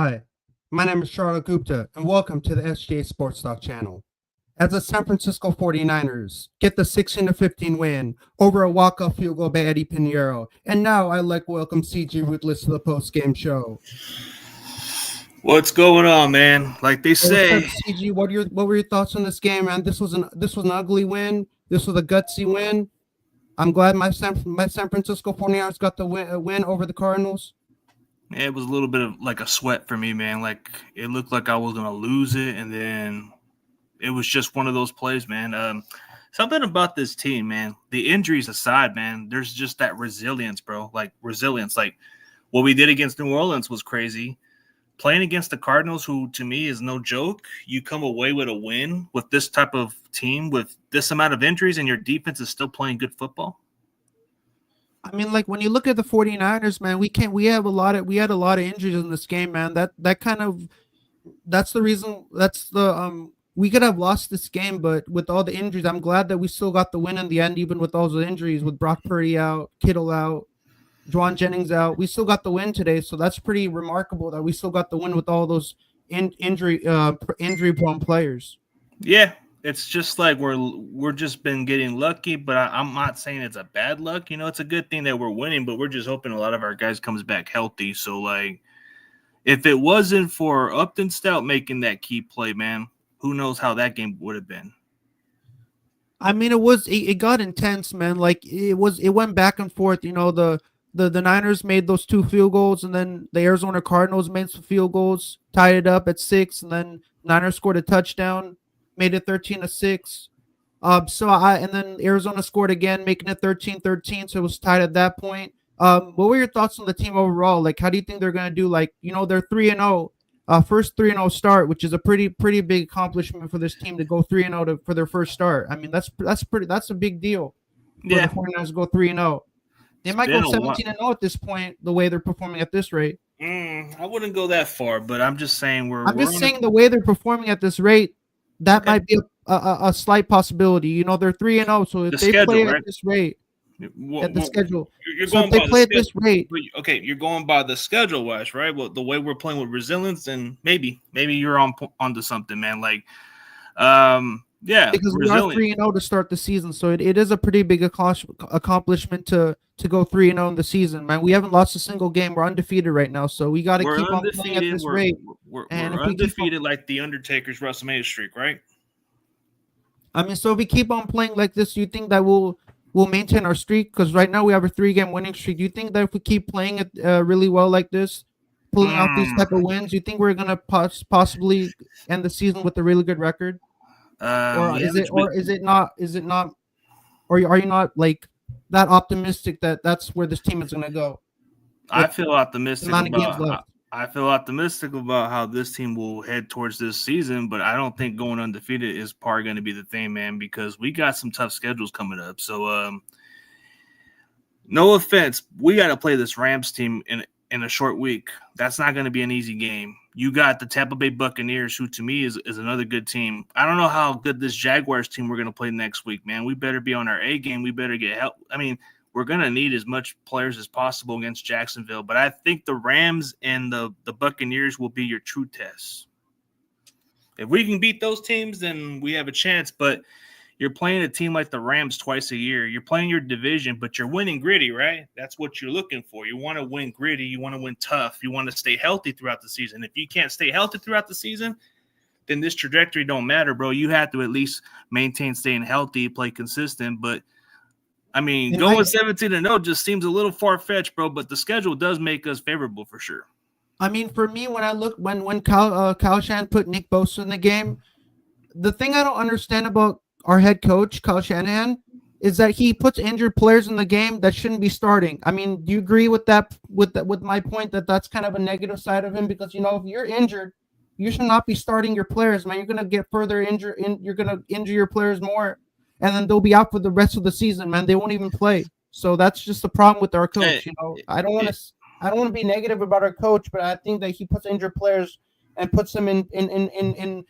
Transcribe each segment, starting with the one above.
Hi, my name is Charlotte Gupta, and welcome to the SGA Sports Talk channel. As the San Francisco 49ers get the 16-15 win over a walk-off field goal by Eddie Pinheiro, and now I'd like to welcome CG Ruthless to the post-game show. What's going on, man? Like they Hey, what's up, say, CG? What were your thoughts on this game, man? This was an ugly win. This was a gutsy win. I'm glad my San Francisco 49ers got the win over the Cardinals. it was a little bit of like a sweat for me, man. Like it looked like I was gonna lose it, and then it was just one of those plays, man. Something about this team, man. The injuries aside, man, there's just that resilience, bro. Like resilience. Like what we did against New Orleans was crazy. Playing against the Cardinals, who to me is no joke, you come away with a win with this type of team with this amount of injuries, and your defense is still playing good football. I mean, like when you look at the 49ers, man, we had a lot of injuries in this game, man. That's the reason we could have lost this game, but with all the injuries, I'm glad that we still got the win in the end, even with all the injuries, with Brock Purdy out, Kittle out, Juwan Jennings out. We still got the win today, so that's pretty remarkable that we still got the win with all those injury prone players. Yeah, it's just like we're just been getting lucky, but I'm not saying it's a bad luck. You know, it's a good thing that we're winning, but we're just hoping a lot of our guys comes back healthy. So like, if it wasn't for Upton Stout making that key play, man, who knows how that game would have been. I mean, it got intense, man. Like it went back and forth. You know, the Niners made those two field goals, and then the Arizona Cardinals made some field goals, tied it up at 6, and then Niners scored a touchdown, made it 13-6. And then Arizona scored again, making it 13-13. So it was tied at that point. What were your thoughts on the team overall? Like, how do you think they're gonna do? Like, you know, they're 3-0. First 3-0 start, which is a pretty big accomplishment for this team to go 3-0 for their first start. I mean, that's a big deal for the Yeah, 49ers to go 3-0. They it's might go been a while. 17-0 at this point, the way they're performing at this rate. I wouldn't go that far, but I'm just saying I'm we're just on a saying the way they're performing at this rate, that okay. might be a slight possibility. You know, they're 3-0, so if The they schedule, play at right? this rate, at the schedule, You're so if going they by the play at this schedule. rate, Okay, you're going by the schedule wise, right? Well, the way we're playing with resilience, and maybe you're onto something, man. Like, yeah, because we are resilient. 3-0 to start the season, so it is a pretty big accomplishment to go 3-0 in the season, man. We haven't lost a single game. We're undefeated right now, so we got to We're keep on playing at undefeated. this rate. And We're if we keep on, undefeated like the Undertaker's WrestleMania streak, right? I mean, so if we keep on playing like this, you think that we'll maintain our streak? Because right now we have a 3-game winning streak. Do you think that if we keep playing it really well like this, pulling out these type of Mm, wins, you think we're gonna possibly end the season with a really good record? Or we is haven't. it or is it not? Is it not? Or are you not like that optimistic that that's where this team is gonna go I with feel the optimistic amount of games about. left? I feel optimistic about how this team will head towards this season, but I don't think going undefeated is probably going to be the thing, man, because we got some tough schedules coming up. So, no offense, we got to play this Rams team in a short week. That's not going to be an easy game. You got the Tampa Bay Buccaneers, who to me is another good team. I don't know how good this Jaguars team we're going to play next week, man. We better be on our A game. We better get help. I mean, we're going to need as much players as possible against Jacksonville, but I think the Rams and the Buccaneers will be your true test. If we can beat those teams, then we have a chance, but you're playing a team like the Rams twice a year. You're playing your division, but you're winning gritty, right? That's what you're looking for. You want to win gritty. You want to win tough. You want to stay healthy throughout the season. If you can't stay healthy throughout the season, then this trajectory don't matter, bro. You have to at least maintain staying healthy, play consistent. But, I mean, And I going 17-0 just seems a little far-fetched, bro, but the schedule does make us favorable for sure. I mean, for me, when I look when Kyle Shan put Nick Bosa in the game, the thing I don't understand about our head coach Kyle Shanahan is that he puts injured players in the game that shouldn't be starting. I mean, do you agree with that? With my point that that's kind of a negative side of him because you know if you're injured, you should not be starting your players, man. You're gonna get further injured. You're gonna injure your players more, and then they'll be out for the rest of the season, man. They won't even play. So that's just the problem with our Hey, coach. You know, it, I don't want to be negative about our coach, but I think that he puts injured players and puts them in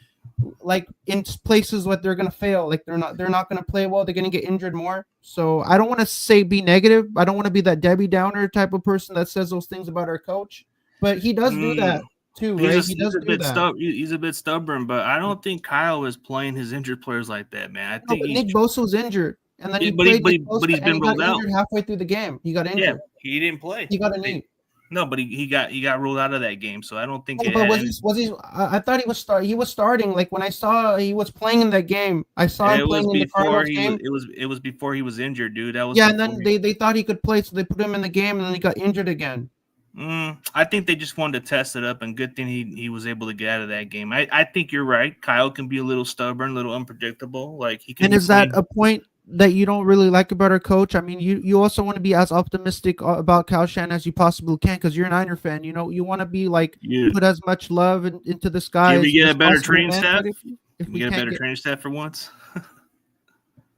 like in places where they're gonna fail. Like they're not gonna play well. They're gonna get injured more. So I don't want to say be negative. I don't want to be that Debbie Downer type of person that says those things about our coach. But he does do mm, that. too, right? He does He's a do bit that. he's a bit stubborn, but I don't think Kyle is playing his injured players like that, man. I No, think but Nick Bosa was injured, and then yeah, he played Nick but Bosa, he's and been he got ruled out. injured halfway through the game. He got Yeah, injured. he didn't play. He got a knee. No, but he got ruled out of that game, so I don't think No, it but had was any. he? Was he? I thought he was starting. Like when I saw he was playing in that game, I saw him It was playing in the before Cardinals he was game. it was before he was injured, dude. That was Yeah, and before then they thought he could play, so they put him in the game, and then he got injured again. I think they just wanted to test it up, and good thing he was able to get out of that game. I think you're right. Kyle can be a little stubborn, a little unpredictable. Like he can And be is that playing. a point that you don't really like about our coach? I mean, you also want to be as optimistic about Kyle Shanahan as you possibly can because you're a Niner fan. You know, you want to be like You put as much love into this guy can we get as a better possible, training man. staff? But if Can we we get a can't better get, training staff for once?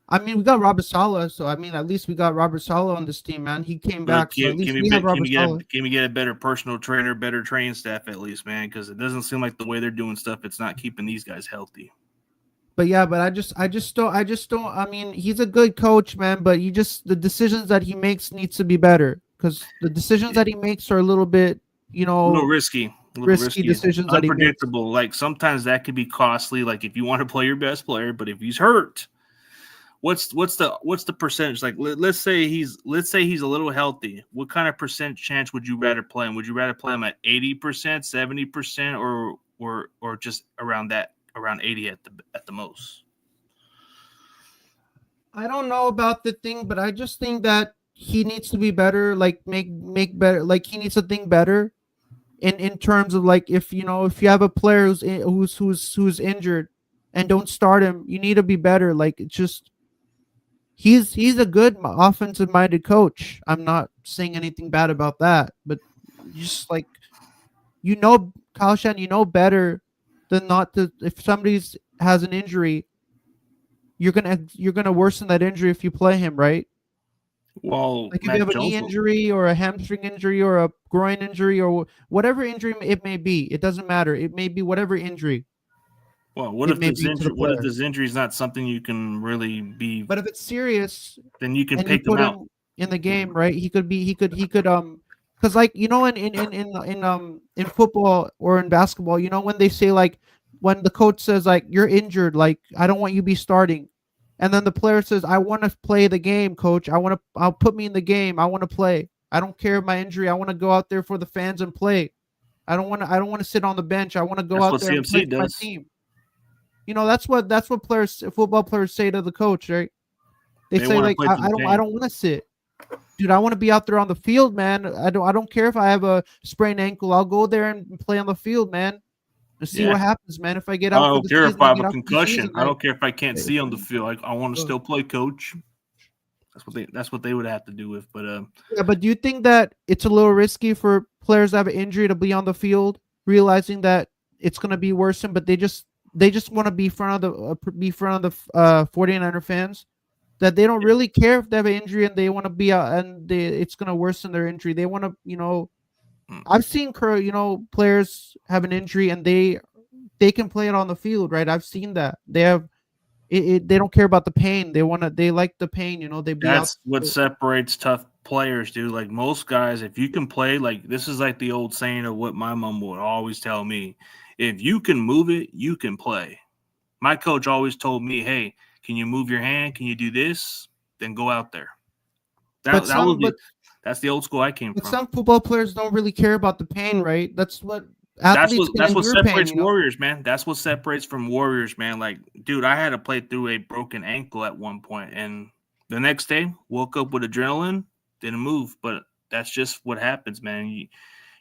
I mean, we got Robert Saleh, so I mean, at least we got Robert Saleh on this team, man. He came But back, so at least we have Robert Saleh. can we get a better personal trainer, better training staff at least, man? Because it doesn't seem like the way they're doing stuff, it's not keeping these guys healthy. But yeah, but I just don't. I mean, he's a good coach, man. But the decisions that he makes needs to be better because the decisions that he makes are a little bit, A little risky. A little risky decisions that he makes. unpredictable. Like sometimes that could be costly. Like if you want to play your best player, but if he's hurt, what's the percentage? Like let's say he's a little healthy. What kind of percent chance would you rather play him? Would you rather play him at 80%, 70%, or just around 80 at the most? I don't know about the thing, but I just think that he needs to be better. Like make better. Like he needs to think better in terms of like if you have a player who's injured and don't start him, you need to be better. Like it's just he's a good offensive minded coach. I'm not saying anything bad about that, but just like Kyle Shan, better than not to if somebody's has an injury, you're gonna worsen that injury if you play him, right? Well, Like if you Mac have a knee Jones. injury or a hamstring injury or a groin injury or whatever injury it may be, it doesn't matter. It may be whatever injury Well, what it if may this be to the injury? What if player. this injury is not something you can really be? But if it's serious Then you can and you pick them put out. him in the game, right? He could because like in football or in basketball, when they say like when the coach says like you're injured, like I don't want you to be starting, and then the player says I want to play the game, coach. I'll put me in the game. I want to play. I don't care my injury. I want to go out there for the fans and play. I don't want to sit on the bench. I want to go That's out what there and play CMC for my does. team. That's what football players say to the coach, right? They They say want to like play for the I game. don't want to sit. Dude, I want to be out there on the field, man. I don't care if I have a sprained ankle. I'll go there and play on the field, man. And see Yeah. what happens, man. If I get I out for don't the care if season, I I have get a out for the concussion. season, I right? don't care if I can't see on the field. I want to still play, coach. That's what they would have to do with. But Yeah, but do you think that it's a little risky for players that have an injury to be on the field, realizing that it's going to be worsened, but they just want to be front of the 49er fans that they don't really care if they have an injury and they want to be out and it's going to worsen their injury. They want to. I've seen players have an injury and they can play it on the field, right? I've seen that. They have they don't care about the pain. They like the pain, they be out. that's what separates tough players, dude. Like most guys, if you can play, like this is like the old saying of what my mom would always tell me: if you can move it, you can play. My coach always told me, "Hey, can you move your hand? Can you do this? Then go out there." But That's the old school I came but from. some football players don't really care about the pain, right? That's what athletes can That's what endure pain, separates warriors, man. That's what separates from warriors, man. Like, dude, I had to play through a broken ankle at one point, and the next day woke up with adrenaline, didn't move. But that's just what happens, man.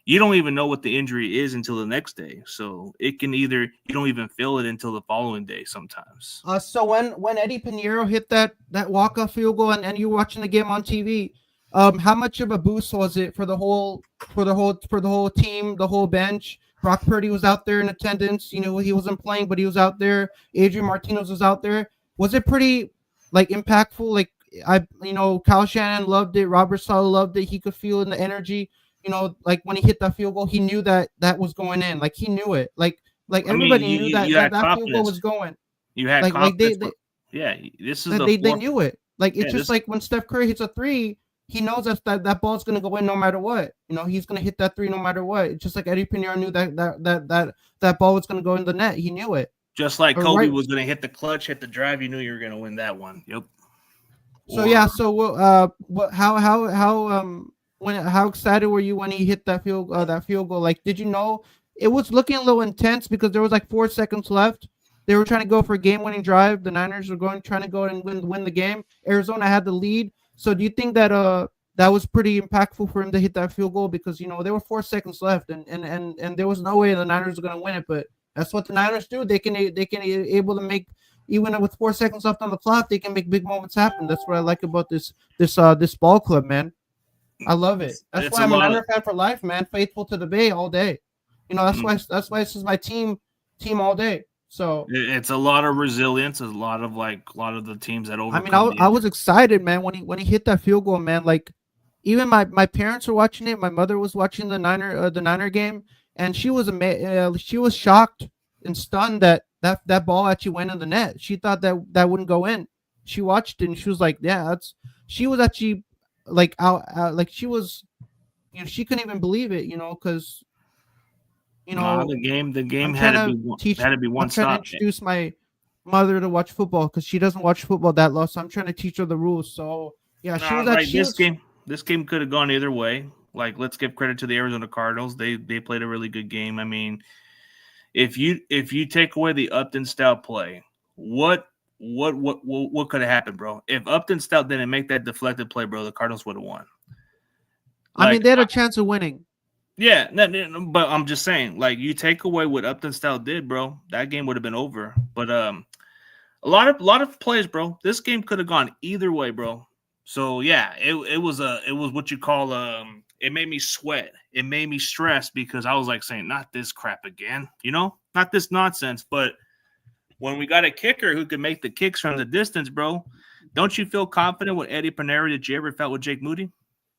You don't even know what the injury is until the next day. So it can either you don't even feel it until the following day sometimes. So when Eddie Pinheiro hit that walk-off field goal and you were watching the game on TV, how much of a boost was it for the whole team, the whole bench? Brock Purdy was out there in attendance. He wasn't playing, but he was out there. Adrian Martinez was out there. Was it pretty like impactful? Like Kyle Shanahan loved it. Robert Saleh loved it. He could feel in the energy. Like when he hit that field goal, he knew that was going in. Like he knew it. Like everybody knew that you had that field goal confidence. was going. You had Like confidence. they Yeah, this is they knew it. Like it's just like when Steph Curry hits a three, he knows that ball's gonna go in no matter what. He's gonna hit that three no matter what. It's just like Eddie Pinero knew that ball was gonna go in the net. He knew it. Just like Or Kobe right. was going to hit the clutch, hit the drive, you knew you were going to win that one. Yep. So yeah. So what? How excited were you when he hit that field goal? Like, did you know it was looking a little intense because there was like 4 seconds left. They were trying to go for a game-winning drive. The Niners were trying to go and win the game. Arizona had the lead. So do you think that was pretty impactful for him to hit that field goal because there were 4 seconds left and there was no way the Niners were going to win it, but that's what the Niners do. They can able to make, even with 4 seconds left on the clock, they can make big moments happen. That's what I like about this ball club, man. I love it. That's It's why a I'm a lot Niner of fan for life, man. Faithful to the Bay all day. That's why this is my team all day. So it's a lot of resilience. A lot of the teams that I mean, overcome the I was injury. excited, man, when he hit that field goal, man. Like, even my parents were watching it. My mother was watching the Niner game, and she was shocked and stunned that ball actually went in the net. She thought that wouldn't go in. She watched it and she was like, "Yeah, that's." She was actually like like she was, she couldn't even believe it, because you Nah, know the game I'm trying to had to be I'm one trying to stop. introduce my mother to watch football because she doesn't watch football that long. So I'm trying to teach her the rules. So yeah, Nah, like this game could have gone either way. Like, let's give credit to the Arizona Cardinals. They played a really good game. I mean, if you take away the Upton Stout play, what could have happened, bro? If Upton Stout didn't make that deflected play, bro, the Cardinals would have won. I mean, Like, they had a chance of winning. yeah, no, but I'm just saying, like, you take away what Upton Stout did, bro, that game would have been over. But a lot of plays, bro. This game could have gone either way, bro. So yeah, it was what you call it made me sweat. It made me stress because I was like saying, not this crap again, not this nonsense. But when we got a kicker who could make the kicks from the distance, bro, don't you feel confident with Eddie Pinero that you ever felt with Jake Moody?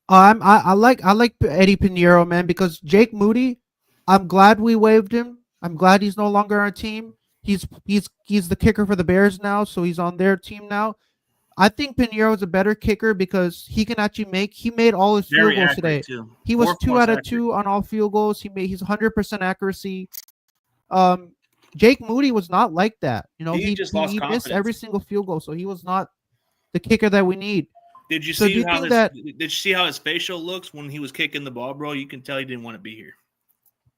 I like Eddie Pinheiro, man, because Jake Moody, I'm glad we waived him. I'm glad he's no longer on our team. He's the kicker for the Bears now, so he's on their team now. I think Pinheiro is a better kicker because he made all his field Very goals accurate today. too. He was Fourth two most out of accurate. two on all field goals. He's 100% accuracy. Um, Jake Moody was not like that. He just lost He missed every confidence. single field goal, so he was not the kicker that we need. Did you So do see you how think his that did you see how his facial looks when he was kicking the ball, bro? You can tell he didn't want to be here.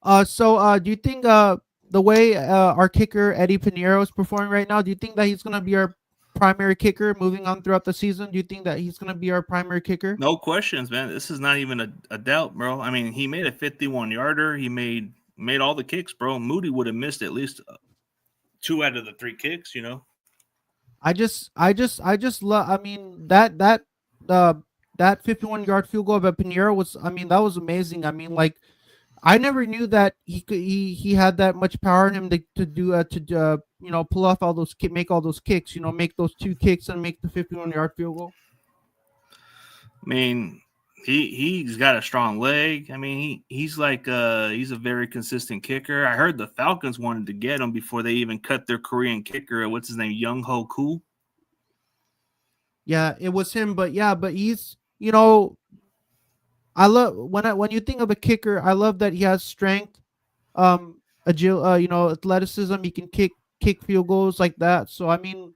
Do you think the way our kicker Eddie Pinheiro is performing right now, do you think that he's gonna be our primary kicker moving on throughout the season? Do you think that he's gonna be our primary kicker? No questions, man. This is not even a doubt, bro. I mean, he made a 51-yarder. He made all the kicks, bro. Moody would have missed at least two out of the three kicks. I just love. I mean uh that 51-yard field goal of Pinheiro was. I mean, that was amazing. I mean, like, I never knew that he had that much power in him to pull off all those make all those kicks. Make those two kicks and make the 51-yard field goal. I mean, he's got a strong leg. I mean, he's a very consistent kicker. I heard the Falcons wanted to get him before they even cut their Korean kicker. What's his name? Young Ho Koo. Yeah, it was him, but yeah, but I love when you think of a kicker. I love that he has strength, athleticism. He can kick field goals like that. So I mean,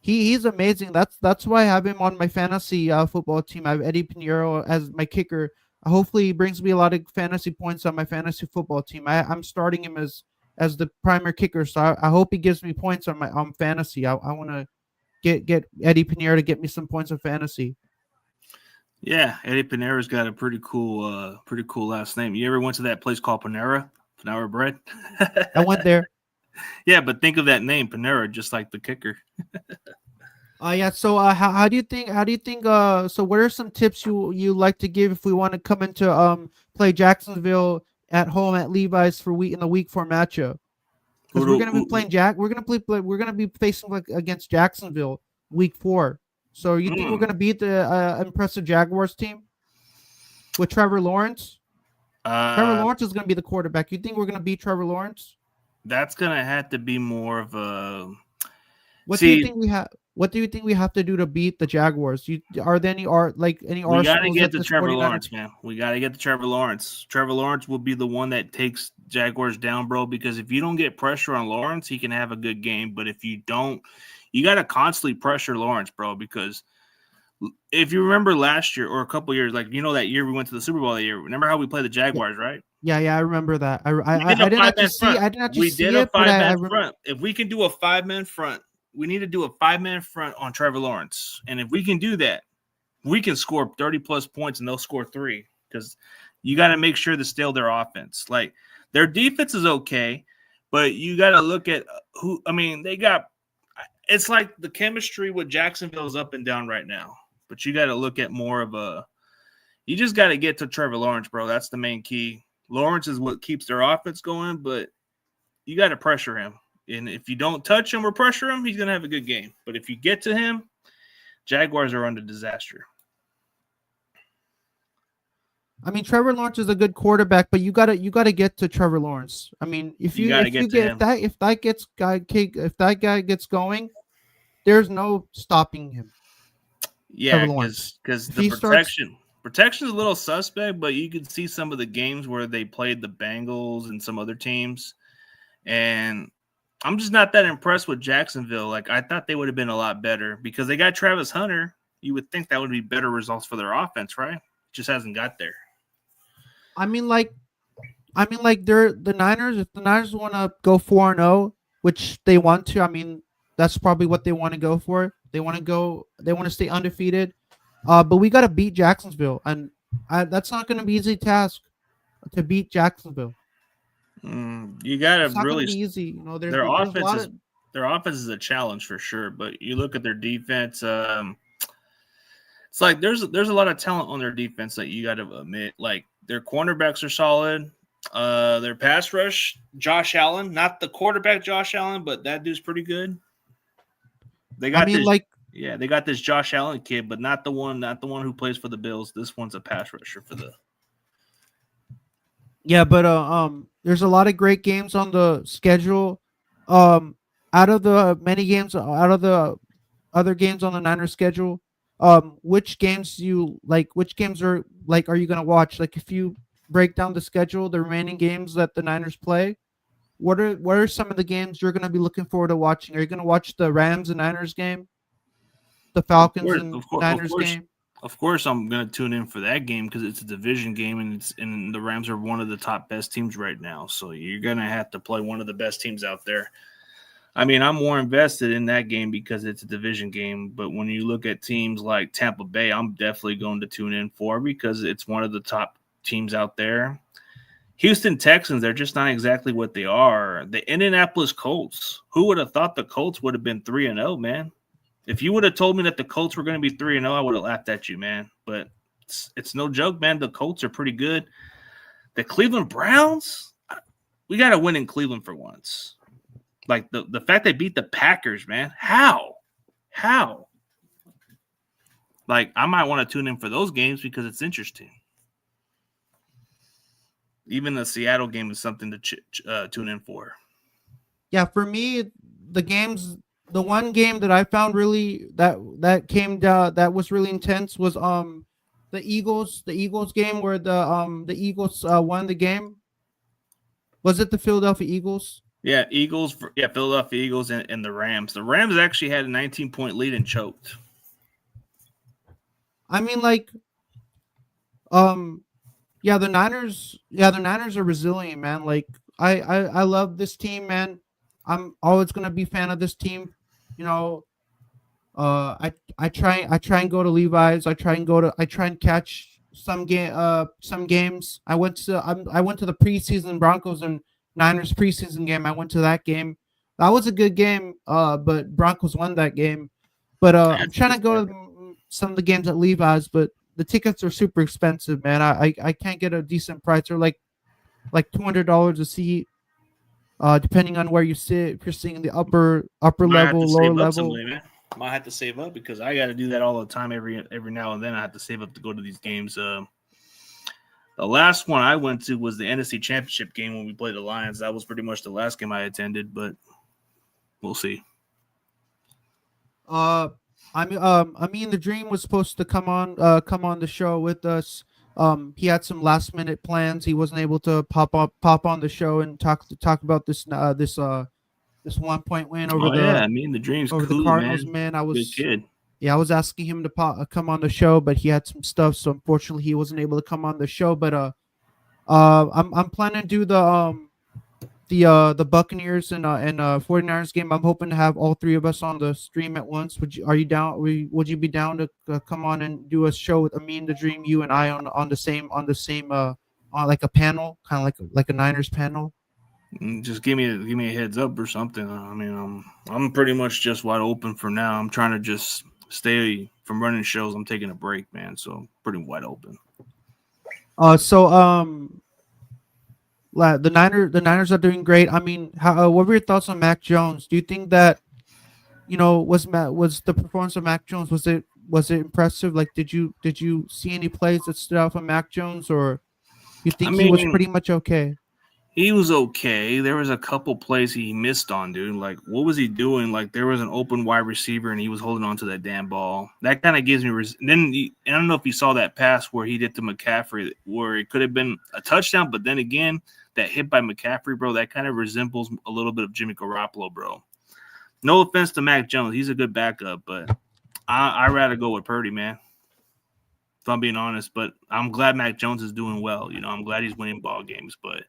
he's amazing. That's why I have him on my fantasy football team. I have Eddie Pinheiro as my kicker. Hopefully, he brings me a lot of fantasy points on my fantasy football team. I'm starting him as the primary kicker. So I hope he gives me points on my fantasy. I want to get Eddie Pinheiro to get me some points on fantasy. Yeah, Eddie Panera's got a pretty cool last name. You ever went to that place called Panera? Panera Bread? I went there. Yeah, but think of that name, Panera, just like the kicker. Yeah. So, how do you think? So, what are some tips you like to give if we want to come into play Jacksonville at home at Levi's in the week 4 matchup? Who Because we're do, gonna be who, playing we're gonna be facing like against Jacksonville week 4. So, you think we're hmm, gonna beat the impressive Jaguars team with Trevor Lawrence? Trevor uh, Lawrence is gonna be the quarterback. You think we're gonna beat Trevor Lawrence? that's gonna have to be more of a What do you see. think we have? What do you think we have to do to beat the Jaguars? Are there any any We got to arsenals get that to this Trevor 49er? Lawrence, man. We got to get to Trevor Lawrence. Trevor Lawrence will be the one that takes Jaguars down, bro, because if you don't get pressure on Lawrence, he can have a good game. But if you don't, you got to constantly pressure Lawrence, bro, because if you remember last year or a couple years, like, that year we went to the Super Bowl that year, remember how we played the Yeah, Jaguars, right? yeah, I remember that. We did a I didn't actually five-man see. front. I didn't actually We did see a it, but five-man front. If we can do a five-man front, we need to do a five-man front on Trevor Lawrence. And if we can do that, we can score 30-plus points and they'll score 3 because you got to make sure to steal their offense. Like, their defense is okay, but you got to look at they got – it's like the chemistry with Jacksonville is up and down right now. But you got to look at more of a – you just got to get to Trevor Lawrence, bro. That's the main key. Lawrence is what keeps their offense going, but you got to pressure him. And if you don't touch him or pressure him, he's going to have a good game. But if you get to him, Jaguars are under disaster. I mean, Trevor Lawrence is a good quarterback, but you gotta get to Trevor Lawrence. I mean, if You got to get to him. if that guy gets going, there's no stopping him. Yeah, Trevor Lawrence. because If the he starts, protection is a little suspect, but you could see some of the games where they played the Bengals and some other teams, and I'm just not that impressed with Jacksonville. Like, I thought they would have been a lot better because they got Travis Hunter. You would think that would be better results for their offense, right? Just hasn't got there. I mean, they're the Niners. If the Niners want to go 4-0, which they want to, I mean, that's probably what they want to go for. They want to go. They want to stay undefeated. But we got to beat Jacksonville, and that's not going to be an easy task to beat Jacksonville. You got to It's not going to really be easy. You know, there's their a offense lot is of. their offense is a challenge for sure. But you look at their defense. It's like there's a lot of talent on their defense that you got to admit. Like, their cornerbacks are solid. Their pass rush, Josh Allen, not the quarterback Josh Allen, but that dude's pretty good. They got they got this Josh Allen kid, but not the one who plays for the Bills. This one's a pass rusher for the. Yeah, but there's a lot of great games on the schedule. Out of the many games, out of the other games on the Niners schedule, which games do you like? Which games are you gonna watch? Like, if you break down the schedule, the remaining games that the Niners play, what are some of the games you're gonna be looking forward to watching? Are you gonna watch the Rams and Niners game, the Of Falcons course, and of course, of Niners course, game? of course, I'm gonna tune in for that game because it's a division game and the Rams are one of the top best teams right now. So you're gonna have to play one of the best teams out there. I mean, I'm more invested in that game because it's a division game. But when you look at teams like Tampa Bay, I'm definitely going to tune in for because it's one of the top teams out there. Houston Texans, they're just not exactly what they are. The Indianapolis Colts, who would have thought the Colts would have been 3-0, man? If you would have told me that the Colts were going to be 3-0, I would have laughed at you, man. But it's no joke, man. The Colts are pretty good. The Cleveland Browns, we got to win in Cleveland for once. Like, the fact they beat the Packers, man. How? Like, I might want to tune in for those games because it's interesting. Even the Seattle game is something to tune in for. Yeah, for me, the one game that I found really that came down that was really intense was the Eagles game where the Eagles won the game. Was it the Philadelphia Eagles? Yeah, Philadelphia Eagles and the Rams. The Rams actually had a 19-point lead and choked. I mean, like, the Niners are resilient, man. Like, I love this team, man. I'm always gonna be a fan of this team. You know, I try and go to Levi's. I try and catch some games. I went to the preseason Broncos and Niners preseason game. I went to that game. That was a good game. But Broncos won that game. But I'm trying to go to some of the games at Levi's, but the tickets are super expensive, man. I can't get a decent price. They're like $200 a seat. Depending on where you sit, if you're sitting in the upper level, lower level. Might have to save up because I got to do that all the time. Every now and then I have to save up to go to these games. The last one I went to was the NFC Championship game when we played the Lions. That was pretty much the last game I attended, but we'll see. Uh, I mean, the Dream was supposed to come on the show with us. He had some last minute plans. He wasn't able to pop on the show and talk about this 1 point win Oh yeah, I mean the dream's over the cool, Cardinals. man. Man, Good kid. I was asking him to come on the show, but he had some stuff, so unfortunately he wasn't able to come on the show. But I'm planning to do the Buccaneers and 49ers game. I'm hoping to have all three of us on the stream at once. Are you down? Would you be down to come on and do a show with Amin the Dream, you and I on the same on like a panel, kind of like a Niners panel? Just give me a heads up or something. I mean, I'm pretty much just wide open for now. I'm trying to just stay from running shows. I'm taking a break, man. So I'm pretty wide open. So the Niners are doing great. I mean, what were your thoughts on Mac Jones? Do you think that was the performance of Mac Jones, was it impressive? Like, did you see any plays that stood out from Mac Jones, or you I think he was mean, pretty much okay? he was okay. There was a couple plays he missed on, dude. Like, what was he doing? Like, there was an open wide receiver and he was holding on to that damn ball. That kind of gives me. I don't know if you saw that pass where he did to McCaffrey, where it could have been a touchdown, but then again, that hit by McCaffrey, bro, that kind of resembles a little bit of Jimmy Garoppolo, bro. No offense to Mac Jones, he's a good backup, but I rather go with Purdy, man. If I'm being honest, but I'm glad Mac Jones is doing well. You know, I'm glad he's winning ball games, but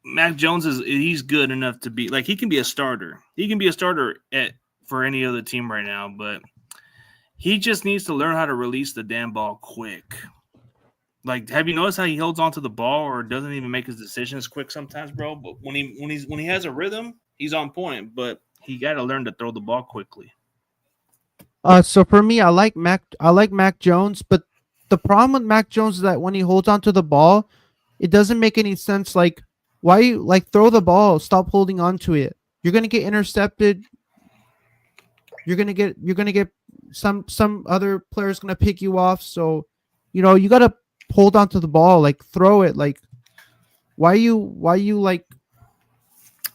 Mac Jones he's good enough to be like he can be a starter. He can be a starter for any other team right now, but he just needs to learn how to release the damn ball quick. Like, have you noticed how he holds onto the ball or doesn't even make his decisions quick sometimes, bro? But when he has a rhythm, he's on point. But he got to learn to throw the ball quickly. So for me, I like Mac Jones, but the problem with Mac Jones is that when he holds onto the ball, it doesn't make any sense. Like, why you like throw the ball? Stop holding on to it. You're gonna get intercepted. You're gonna get some other player's gonna pick you off. So, you gotta hold on to the ball. Like, throw it. Like, why you like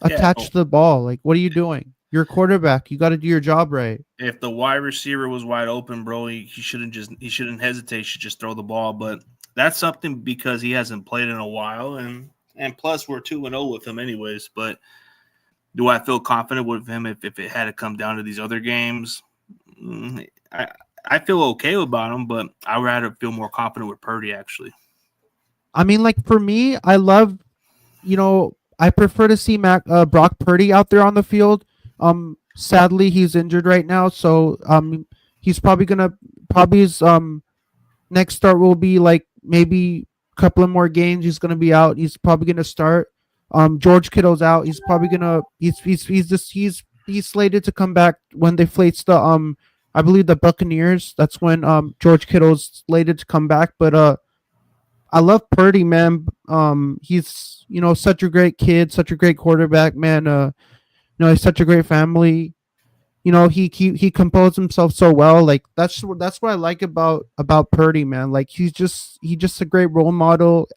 Yeah. attached to the ball? Like, what are you doing? You're a quarterback. You got to do your job right. If the wide receiver was wide open, bro, he shouldn't hesitate. He should just throw the ball. But that's something because he hasn't played in a while, and plus we're 2-0 with him anyways. But do I feel confident with him if it had to come down to these other games? I feel okay about him, but I'd rather feel more confident with Purdy actually. I mean, like for me, I prefer to see Brock Purdy out there on the field. Sadly, he's injured right now, so he's probably his next start will be like maybe a couple of more games. He's gonna be out. He's probably gonna start. George Kittle's out. He's probably gonna he's slated to come back when they face the I believe the Buccaneers. That's when George Kittle's slated to come back. But I love Purdy, man. He's such a great kid, such a great quarterback, man. He's such a great family. He composed himself so well. Like that's what I like about Purdy, man. Like he's just a great role model.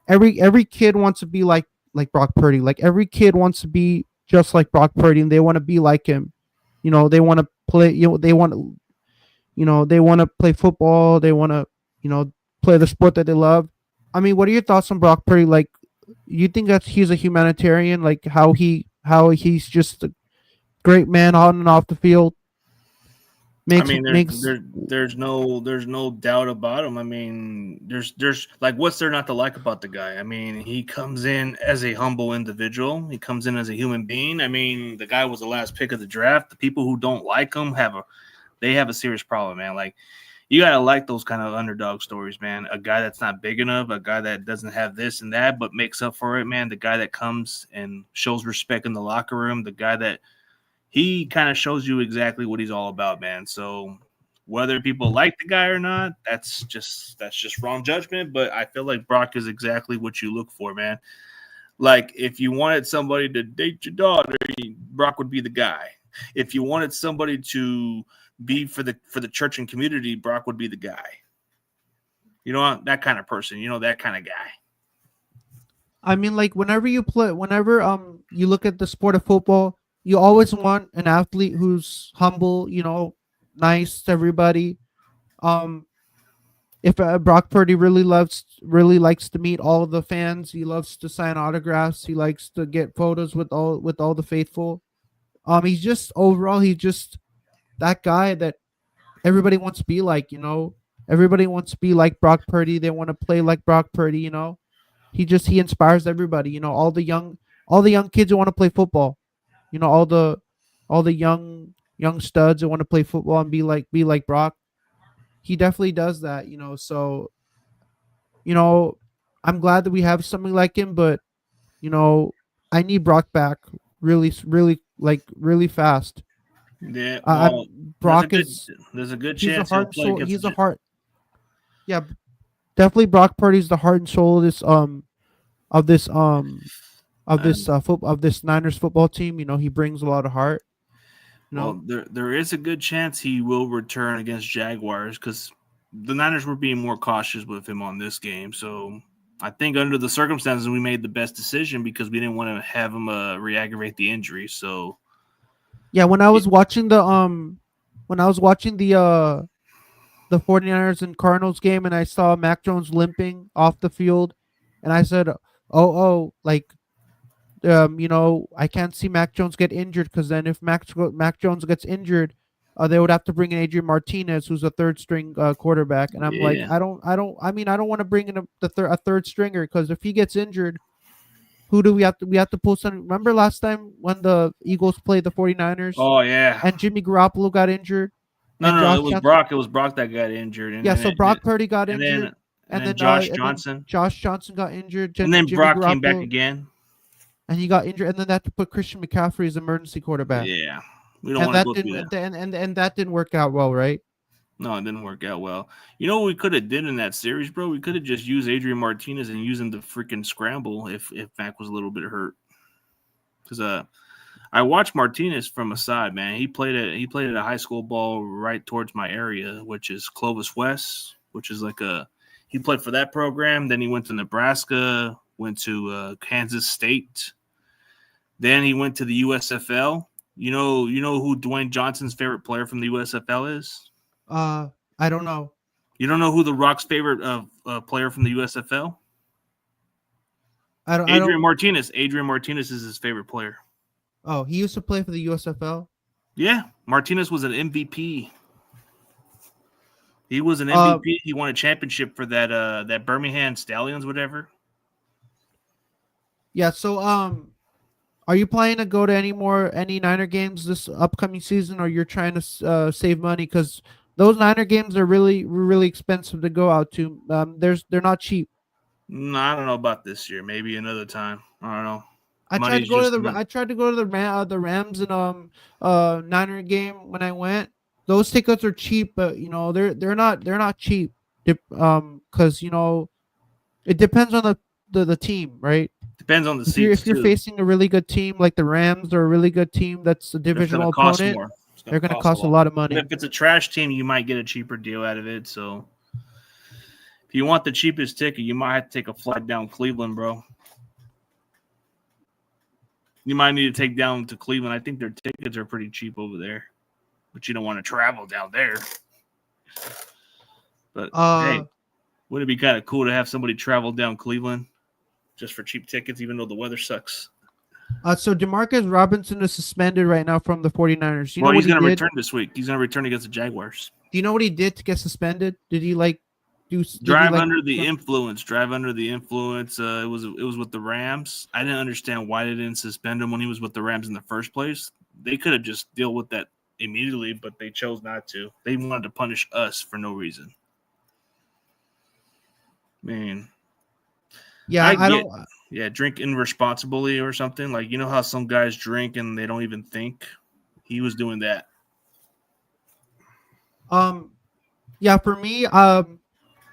Every kid wants to be like Brock Purdy. Like every kid wants to be just like Brock Purdy, and they want to be like him. They want to play. They want to play football. They want to play the sport that they love. I mean, what are your thoughts on Brock Purdy? Like, you think that he's a humanitarian? Like how he's just a great man on and off the field. I Makes mean, makes there's no doubt about him. I mean, there's like what's there not to like about the guy? I mean, he comes in as a humble individual. He comes in as a human being. I mean, the guy was the last pick of the draft. The people who don't like him have a serious problem, man. Like you gotta like those kind of underdog stories, man. A guy that's not big enough, a guy that doesn't have this and that, but makes up for it, man. The guy that comes and shows respect in the locker room. The guy that he kind of shows you exactly what he's all about, man. So whether people like the guy or not, that's just wrong judgment. But I feel like Brock is exactly what you look for, man. Like if you wanted somebody to date your daughter, Brock would be the guy. If you wanted somebody to be for the church and community, Brock would be the guy. You know, that kind of person. That kind of guy. I mean, like whenever you look at the sport of football, you always want an athlete who's humble, nice to everybody. Um, if Brock Purdy really likes to meet all of the fans, he loves to sign autographs. He likes to get photos with all the faithful. He's just that guy that everybody wants to be like. Everybody wants to be like Brock Purdy. They want to play like Brock Purdy. He inspires everybody. All the young kids who want to play football. All the young studs who want to play football and be like Brock. He definitely does that. So you know I'm glad that we have something like him, but you know I need Brock back really fast. Yeah, well, I'm there's a Brock good is there's a good he's the chance he'll heart and play soul. against He's the. the heart. Yeah, definitely Brock Purdy's the heart and soul of of this of this Niners football team. He brings a lot of heart. You Well, know. there is a good chance he will return against Jaguars because the Niners were being more cautious with him on this game. So I think under the circumstances, we made the best decision because we didn't want to have him re-aggravate the injury. So Yeah, when I was watching the 49ers and Cardinals game and I saw Mac Jones limping off the field and I said, "Oh, like I can't see Mac Jones get injured because then if Mac Jones gets injured, they would have to bring in Adrian Martinez, who's a third string quarterback." And I'm like, yeah, I don't want to bring in a third stringer because if he gets injured, who do we have to pull some? Remember last time when the Eagles played the 49ers oh yeah, and Jimmy Garoppolo got injured no, and no, no, Josh it was Johnson. Brock. It was Brock that got injured, Yeah, so Brock Purdy got and then injured, and then Josh Johnson, Josh Johnson got injured, and then Jimmy Brock came back Garoppolo, again. and he got injured, and then they had to put Christian McCaffrey as emergency quarterback, Yeah, we don't and want to that go through that. didn't and that didn't work out well, right? No, it didn't work out well. You know what we could have did in that series, bro? We could have just used Adrian Martinez and used him to freaking scramble if Mac was a little bit hurt. Because I watched Martinez from a side, man. He played at a high school ball right towards my area, which is Clovis West, which is like a he played for that program. Then he went to Nebraska, went to Kansas State. Then he went to the USFL. You know who Dwayne Johnson's favorite player from the USFL is? I don't know. You don't know who the Rock's favorite player from the USFL? I don't. Adrian Martinez. Adrian Martinez is his favorite player. Oh, he used to play for the USFL. Yeah, Martinez was an MVP. He was an Uh, MVP. He won a championship for that Birmingham Stallions, whatever. yeah. So are you planning to go to any Niner games this upcoming season, or you're trying to save money because those Niner games are really expensive to go out to. They're not cheap. No, I don't know about this year. Maybe another time. I don't know. Money's I tried to go to the Rams and Niner game when I went. Those tickets are cheap, but they're not cheap. Because it depends on the team, right? depends on the If seats you're too. facing a really good team like the Rams or a really good team that's a It's gonna divisional cost opponent, more. It's gonna they're gonna cost a cost a lot. lot of But money. if it's a trash team, you might get a cheaper deal out of it. So if you want the cheapest ticket, you might have to take a flight down Cleveland, bro. You might need to take down to Cleveland. I think their tickets are pretty cheap over there, but you don't want to travel down there. But Uh, hey, wouldn't it be kind of cool to have somebody travel down Cleveland just for cheap tickets, even though the weather sucks? so Demarcus Robinson is suspended right now from the 49ers. Do you know Well, what he's he going to did? return this week. He's going to return against the Jaguars. Do you know what he did to get suspended? Did he like did he Drive like under the influence. Drive under the influence. It was with the Rams. I didn't understand why they didn't suspend him when he was with the Rams in the first place. They could have just dealt with that immediately, but they chose not to. They wanted to punish us for no reason. Man, Yeah, I I get, don't. yeah, drink irresponsibly or something. Like, you know how some guys drink and they don't even think? He was doing that. Um, yeah, for me,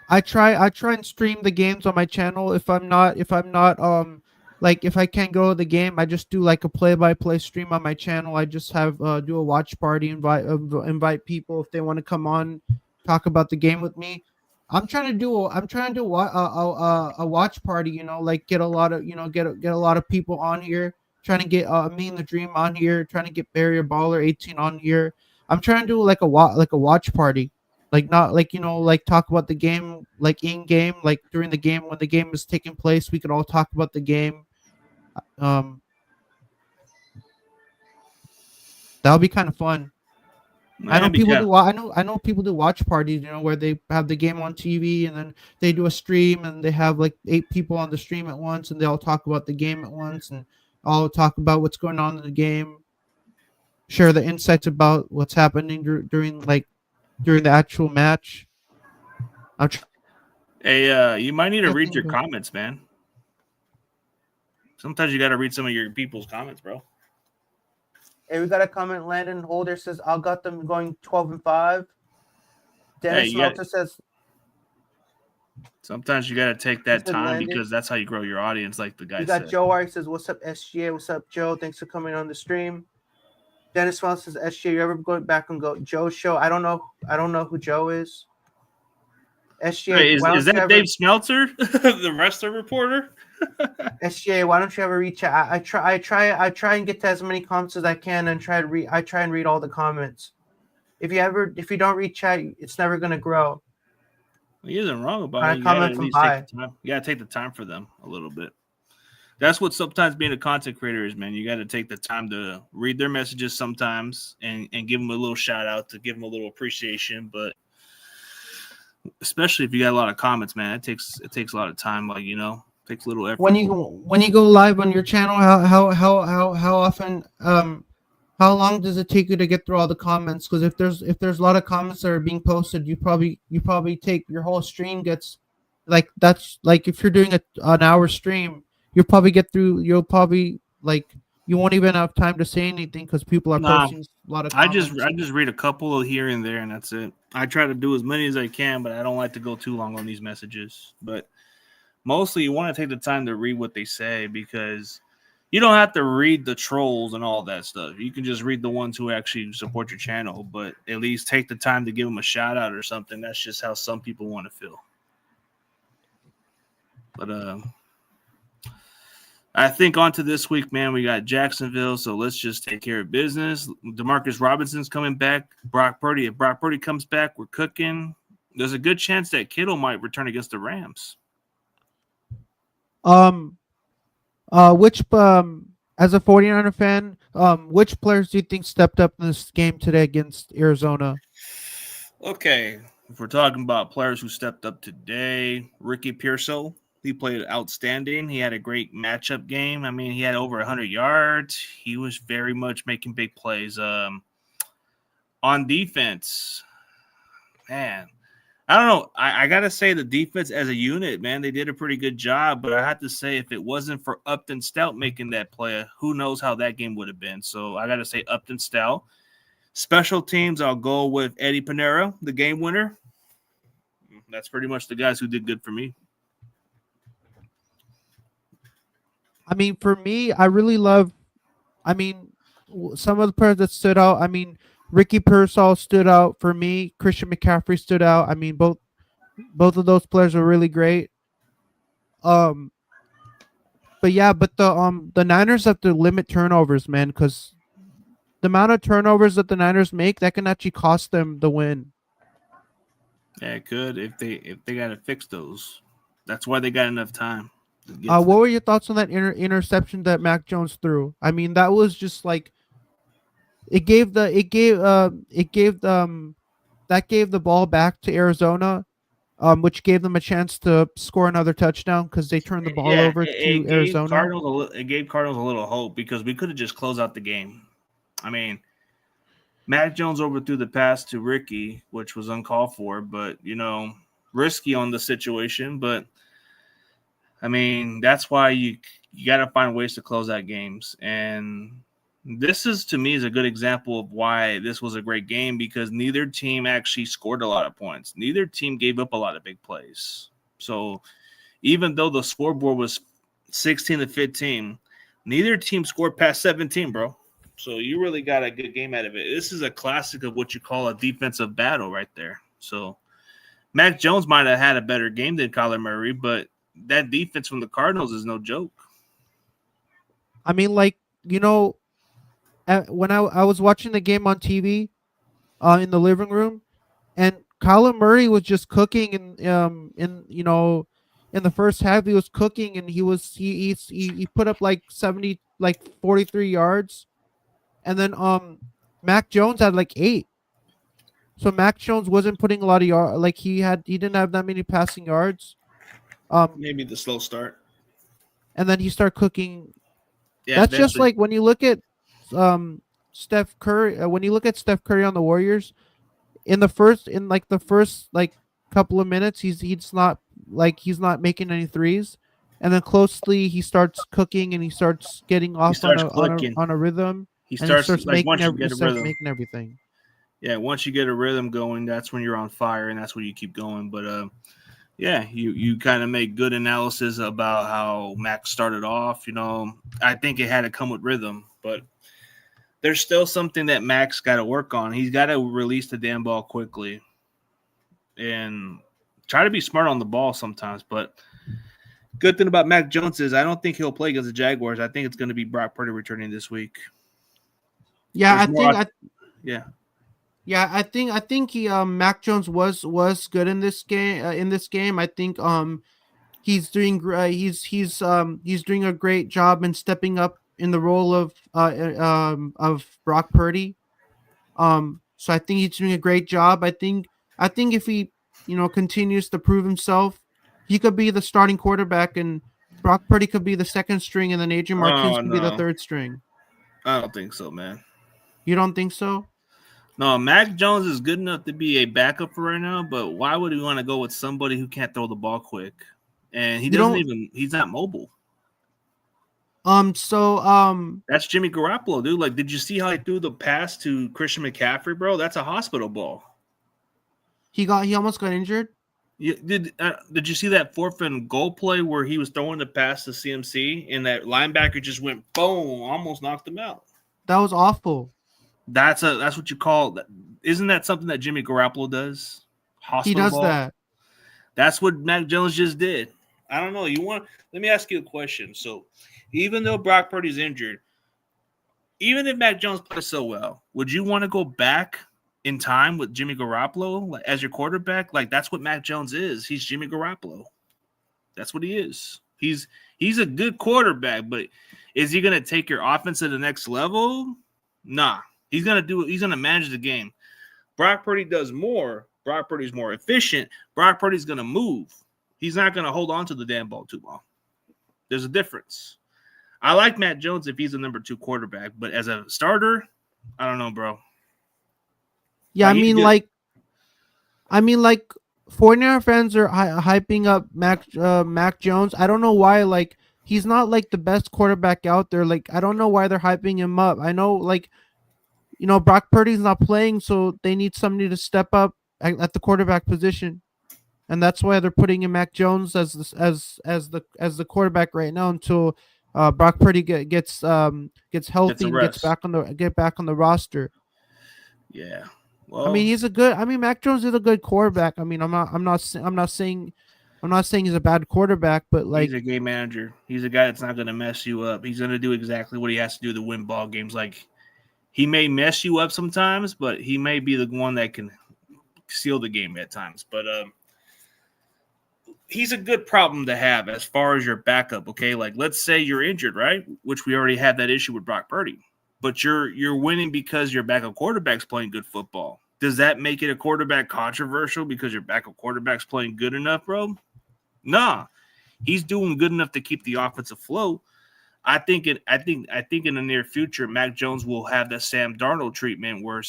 I try and stream the games on my channel. If I'm not like if I can't go to the game, I just do like a play by play stream on my channel. I just have do a watch party, invite people if they want to come on, talk about the game with me. I'm trying to do a watch party. Like get a lot of get a lot of people on here. trying to get me and the Dream on here, trying to get Barry Baller 18 on here. I'm trying to do like a watch party, like not like like talk about the game like in game, like during the game when the game is taking place. We could all talk about the game. Um, that'll be kind of fun. I know Maybe, people yeah. do. I know people do watch parties. Where they have the game on TV and then they do a stream and they have like 8 people on the stream at once and they all talk about the game at once and all talk about what's going on in the game, share the insights about what's happening during the actual match. I'm Hey, you might need to trying to read your think of. comments, man. Sometimes you got to read some of your people's comments, bro. Hey, we got a comment. Landon Holder says, "I got them going 12-5." Hey, Dennis you got. Meltzer says, Sometimes you got to take that said time Landon. because that's how you grow your audience, like the guy We got said. Joe Ark says, "What's up, SGA? What's up, Joe? Thanks for coming on the stream." Dennis Wells says, "SGA, you ever going back and go Joe's show?" I don't know who Joe is. SGA, Hey, why is don't you that ever Dave Smeltzer, the wrestler reporter? SGA? Why don't you ever reach out? I try and get to as many comments as I can and try and read all the comments. If you don't reach out, it's never gonna grow. He isn't wrong about Kind it. of You got to comment at from least take by. the time. You got to take the time for them a little bit. That's what sometimes being a content creator is, man. You got to take the time to read their messages sometimes and give them a little shout out, to give them a little appreciation. But especially if you got a lot of comments, man, it takes a lot of time. Like, takes a little effort. When you go live on your channel, how often how long does it take you to get through all the comments? Because if there's a lot of comments that are being posted, you probably take your whole stream gets like that's like if you're doing an hour stream, you'll probably like you won't even have time to say anything because people are Nah, posting a lot of I just comments. I just read a couple here and there, and that's it. I try to do as many as I can, but I don't like to go too long on these messages. But mostly, you want to take the time to read what they say because you don't have to read the trolls and all that stuff. You can just read the ones who actually support your channel, but at least take the time to give them a shout out or something. That's just how some people want to feel. But I think on to this week, man, we got Jacksonville, so let's just take care of business. Demarcus Robinson's coming back. Brock Purdy. If Brock Purdy comes back, we're cooking. There's a good chance that Kittle might return against the Rams. Which as a 49er fan, which players do you think stepped up in this game today against Arizona? Okay, if we're talking about players who stepped up today, Ricky Pearsall, he played outstanding. He had a great matchup game. I mean, he had over 100 yards. He was very much making big plays. On defense, man, I don't know. I got to say the defense as a unit, man, they did a pretty good job. But I have to say, if it wasn't for Upton Stout making that play, who knows how that game would have been. So I got to say Upton Stout. Special teams, I'll go with Eddie Pinero, the game winner. That's pretty much the guys who did good for me. I mean, for me, I really love. I mean, some of the players that stood out. I mean, Ricky Pearsall stood out for me. Christian McCaffrey stood out. I mean, both of those players were really great. But yeah, but the Niners have to limit turnovers, man, because the amount of turnovers that the Niners make that can actually cost them the win. Yeah, it could if they got to fix those. That's why they got enough time. What were your thoughts on that interception that Mac Jones threw? I mean, that was just like it gave that gave the ball back to Arizona, which gave them a chance to score another touchdown because they turned the ball Yeah, over to it gave Arizona. Cardinals a little hope because we could have just closed out the game. I mean, Mac Jones overthrew the pass to Ricky, which was uncalled for, but risky on the situation. But I mean, that's why you got to find ways to close out games. And this is, to me, is a good example of why this was a great game because neither team actually scored a lot of points. Neither team gave up a lot of big plays. So even though the scoreboard was 16-15, neither team scored past 17, bro. So you really got a good game out of it. This is a classic of what you call a defensive battle right there. So Mac Jones might have had a better game than Kyler Murray, but that defense from the Cardinals is no joke. I mean, like you know, when I was watching the game on TV, in the living room, and Kyler Murray was just cooking, in in the first half he was cooking, and he put up like 70, like 43 yards, and then Mac Jones had like 8. So Mac Jones wasn't putting a lot of yard, like he didn't have that many passing yards. Um, Maybe the slow start. and then he started cooking. Yeah, That's just eventually like when you look at um Steph Curry. When you look at Steph Curry on the Warriors, in like the first like couple of minutes, he's not making any threes, and then closely he starts cooking and he starts getting he off starts clicking. on a rhythm, He and he starts starts like making once you get a rhythm. everything. Yeah, once you get a rhythm going, that's when you're on fire, and that's when you keep going. But yeah, you kind of make good analysis about how Max started off. I think it had to come with rhythm, but there's still something that Max got to work on. He's got to release the damn ball quickly and try to be smart on the ball sometimes. But good thing about Mac Jones is I don't think he'll play against the Jaguars. I think it's going to be Brock Purdy returning this week. Yeah, There's more. Yeah. Yeah, I think he Mac Jones was good in this game. I think he's doing a great job in stepping up in the role of Brock Purdy. So I think he's doing a great job. I think if he continues to prove himself, he could be the starting quarterback, and Brock Purdy could be the second string, and then Adrian Martinez Oh could be the no, third string. I don't think so, man. You don't think so? No, Mac Jones is good enough to be a backup for right now, but why would we want to go with somebody who can't throw the ball quick? And You don't. he's not mobile. So That's Jimmy Garoppolo, dude. Like, did you see how he threw the pass to Christian McCaffrey, bro? That's a hospital ball. he almost got injured. Did you see that 4th and goal play where he was throwing the pass to CMC and that linebacker just went boom, almost knocked him out? That was awful. That's what you call. Isn't that something that Jimmy Garoppolo does? He Hospital does ball. that. That's what Mac Jones just did. I don't know. Let me ask you a question. So, even though Brock Purdy's injured, even if Mac Jones plays so well, would you want to go back in time with Jimmy Garoppolo as your quarterback? Like, that's what Mac Jones is. He's Jimmy Garoppolo. That's what he is. He's a good quarterback, but is he going to take your offense to the next level? Nah. He's going to manage the game. Brock Purdy does more. Brock Purdy's more efficient. Brock Purdy's going to move. He's not going to hold on to the damn ball too long. There's a difference. I like Matt Jones if he's a number 2 quarterback, but as a starter, I don't know, bro. Yeah, I mean, like 49er fans are hyping up Mac Jones. I don't know why. Like, he's not like the best quarterback out there. Like, I don't know why they're hyping him up. I know, like, Brock Purdy's not playing, so they need somebody to step up at the quarterback position, and that's why they're putting in Mac Jones as the quarterback right now until Brock Purdy gets healthy and get back on the roster. Yeah. I Well, mean, Mac Jones is a good quarterback. I mean, I'm not saying he's a bad quarterback, but like, he's a game manager. He's a guy that's not going to mess you up. He's going to do exactly what he has to do to win ball games. Like, he may mess you up sometimes, but he may be the one that can seal the game at times. But he's a good problem to have as far as your backup. Okay, like, let's say you're injured, right? Which we already had that issue with Brock Purdy. But you're winning because your backup quarterback's playing good football. Does that make it a quarterback controversial because your backup quarterback's playing good enough, bro? Nah, he's doing good enough to keep the offense afloat. I think in the near future, Mac Jones will have that Sam Darnold treatment where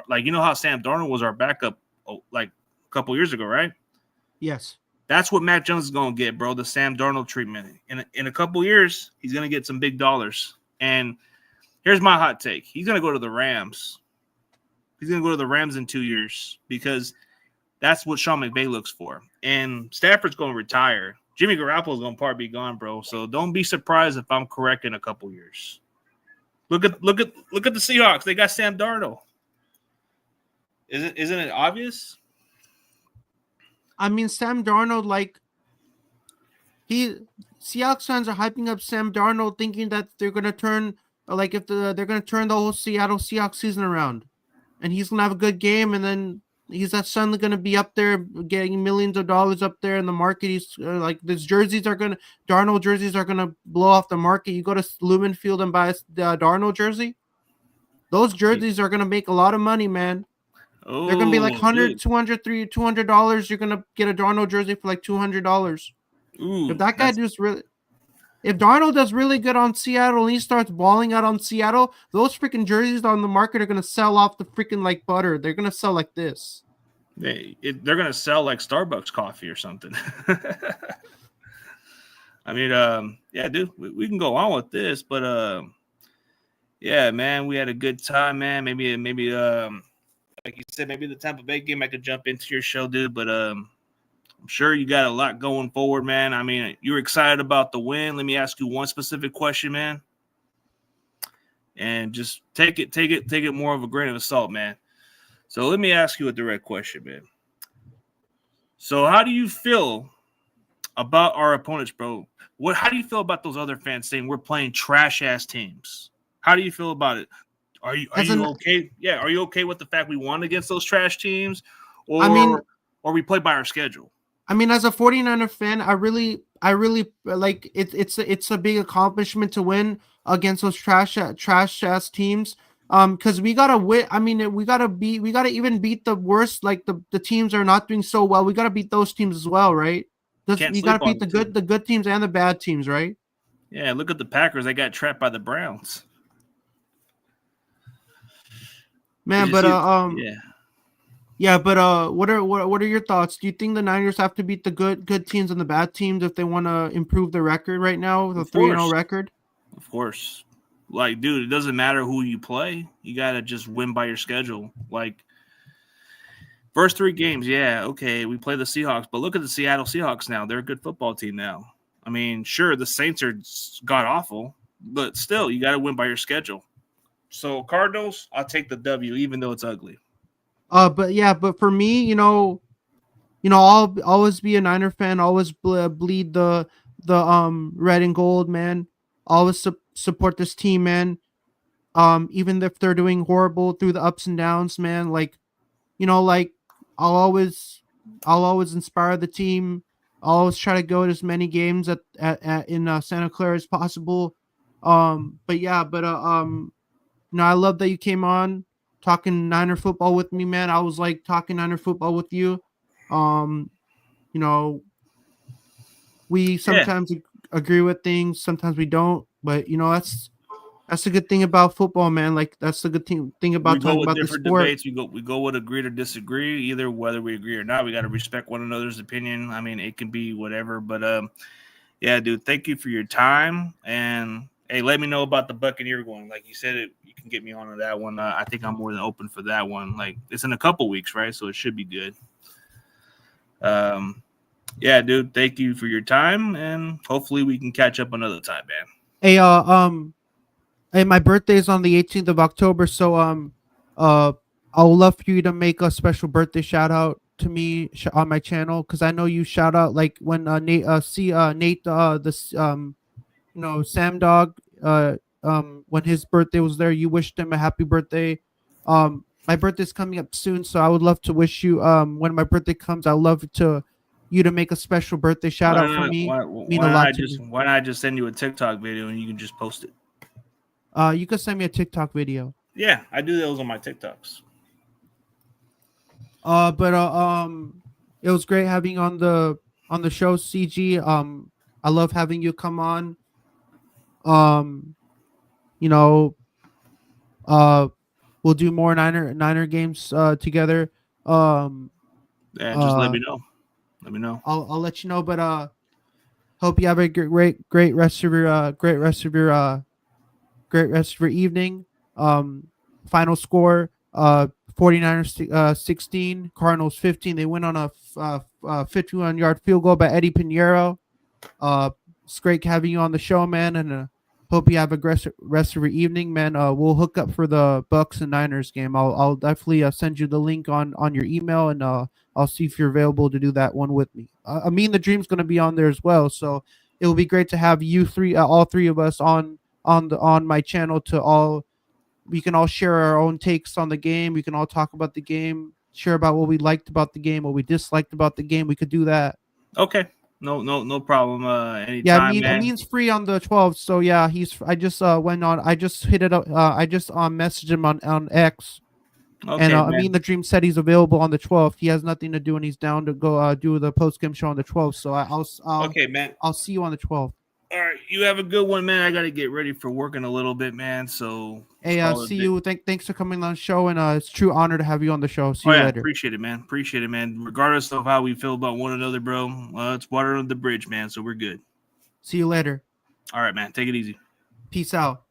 like, you know how Sam Darnold was our backup like a couple years ago, right? yes. That's what Mac Jones is going to get, bro, the Sam Darnold treatment. In a couple years, he's going to get some big dollars. And here's my hot take. He's going to go to the Rams. He's going to go to the Rams in 2 years because that's what Sean McVay looks for. And Stafford's going to retire. Jimmy Garoppolo's going to probably be gone, bro. So don't be surprised if I'm correct in a couple years. Look at the Seahawks. They got Sam Darnold. Isn't it obvious? I mean, Sam Darnold, like, Seahawks fans are hyping up Sam Darnold, thinking that they're gonna turn like if they're gonna turn the whole Seattle Seahawks season around, and he's gonna have a good game, and then he's suddenly gonna be up there getting millions of dollars up there in the market. He's like these Darnold jerseys are gonna blow off the market. You go to Lumen Field and buy a Darnold jersey, those jerseys are gonna make a lot of money, man. They're gonna be like Oh, 100, dude. 200, $200. You're gonna get a Darnold jersey for like $200. If Ooh, that guy that's just really, if Darnold does really good on Seattle and he starts balling out on Seattle, those freaking jerseys on the market are gonna sell off the freaking like butter. They're gonna sell like this. they're gonna sell like Starbucks coffee or something. I mean, yeah, dude, we can go on with this, but yeah, man, we had a good time, man. Maybe like you said, maybe the Tampa Bay game I could jump into your show, dude. But I'm sure you got a lot going forward, man. I mean, you're excited about the win. Let me ask you one specific question, man, and just take it more of a grain of salt, man. So let me ask you a direct question, man. So how do you feel about our opponents, bro? How do you feel about those other fans saying we're playing trash ass teams? How do you feel about it? Are you okay? Yeah, are you okay with the fact we won against those trash teams, or we play by our schedule? I mean, as a 49er fan, I really like it. It's a big accomplishment to win against those trash ass teams. Because we gotta win. I mean, we gotta even beat the worst, like the teams are not doing so well. We gotta beat those teams as well, right? We gotta beat the good teams and the bad teams, right? Yeah, look at the Packers. They got trapped by the Browns. Man, but yeah. Yeah, but what are your thoughts? Do you think the Niners have to beat the good teams and the bad teams if they want to improve the record right now, the 3-0 record? Of course. Like, dude, it doesn't matter who you play. You got to just win by your schedule. Like, first 3 games, yeah, okay, we play the Seahawks, but look at the Seattle Seahawks now. They're a good football team now. I mean, sure, the Saints are god-awful, but still, you got to win by your schedule. So, Cardinals, I'll take the W, even though it's ugly. But for me, I'll always be a Niner fan. Always bleed the red and gold, man. Always support this team, man. Even if they're doing horrible through the ups and downs, man. Like, like I'll always inspire the team. I'll always try to go to as many games in Santa Clara as possible. But yeah, but I love that you came on talking Niner football with me, man. I was like talking Niner football with you. We sometimes agree with things, sometimes we don't, but that's a good thing about football, man. Like that's the good thing about talking about the sport. Debates. We go with agree or disagree. Either whether we agree or not, we got to respect one another's opinion. I mean, it can be whatever, but yeah, dude. Thank you for your time, and hey, let me know about the Buccaneer one. Like you said, you can get me on to that one. I think I'm more than open for that one. Like it's in a couple weeks, right? So it should be good. Yeah, dude. Thank you for your time, and hopefully we can catch up another time, man. Hey, my birthday is on the 18th of October, so I would love for you to make a special birthday shout out to me on my channel, because I know you shout out like when Nate Sam Dog when his birthday was there, you wished him a happy birthday. My birthday's coming up soon, so I would love to wish you when my birthday comes, I'd love you to make a special birthday shout out for me. Why not I just send you a TikTok video and you can just post it? You could send me a TikTok video. Yeah, I do those on my TikToks. It was great having you on the show, CG. I love having you come on. We'll do more Niner games together. Yeah, just let me know. Let me know. I'll let you know. But hope you have a great rest of your evening. Final score 49ers 16, Cardinals 15. They win on a 51-yard field goal by Eddie Pinheiro. It's great having you on the show, man, and hope you have a great rest of your evening, man. We'll hook up for the Bucks and Niners game. I'll definitely send you the link on your email, and I'll see if you're available to do that one with me. Me and the Dream's going to be on there as well, so it will be great to have you three, all three of us on on my channel to all. We can all share our own takes on the game. We can all talk about the game, share about what we liked about the game, what we disliked about the game. We could do that. Okay. No problem. Yeah, Anytime, man. Amin's free on the 12th, so yeah, he's. I just went on. I just hit it up. I just messaged him on X, and Okay, man. Amin the Dream said he's available on the 12th. He has nothing to do, and he's down to go do the post game show on the 12th. So Okay, man. I'll see you on the 12th. All right, you have a good one, man. I got to get ready for work in a little bit, man. So Hey, call it see a day. you. Thanks for coming on the show, and it's a true honor to have you on the show. See Oh you yeah, later. appreciate it, man. Appreciate it, man. Regardless of how we feel about one another, bro, it's water under the bridge, man. So we're good. See you later. All right, man. Take it easy. Peace out.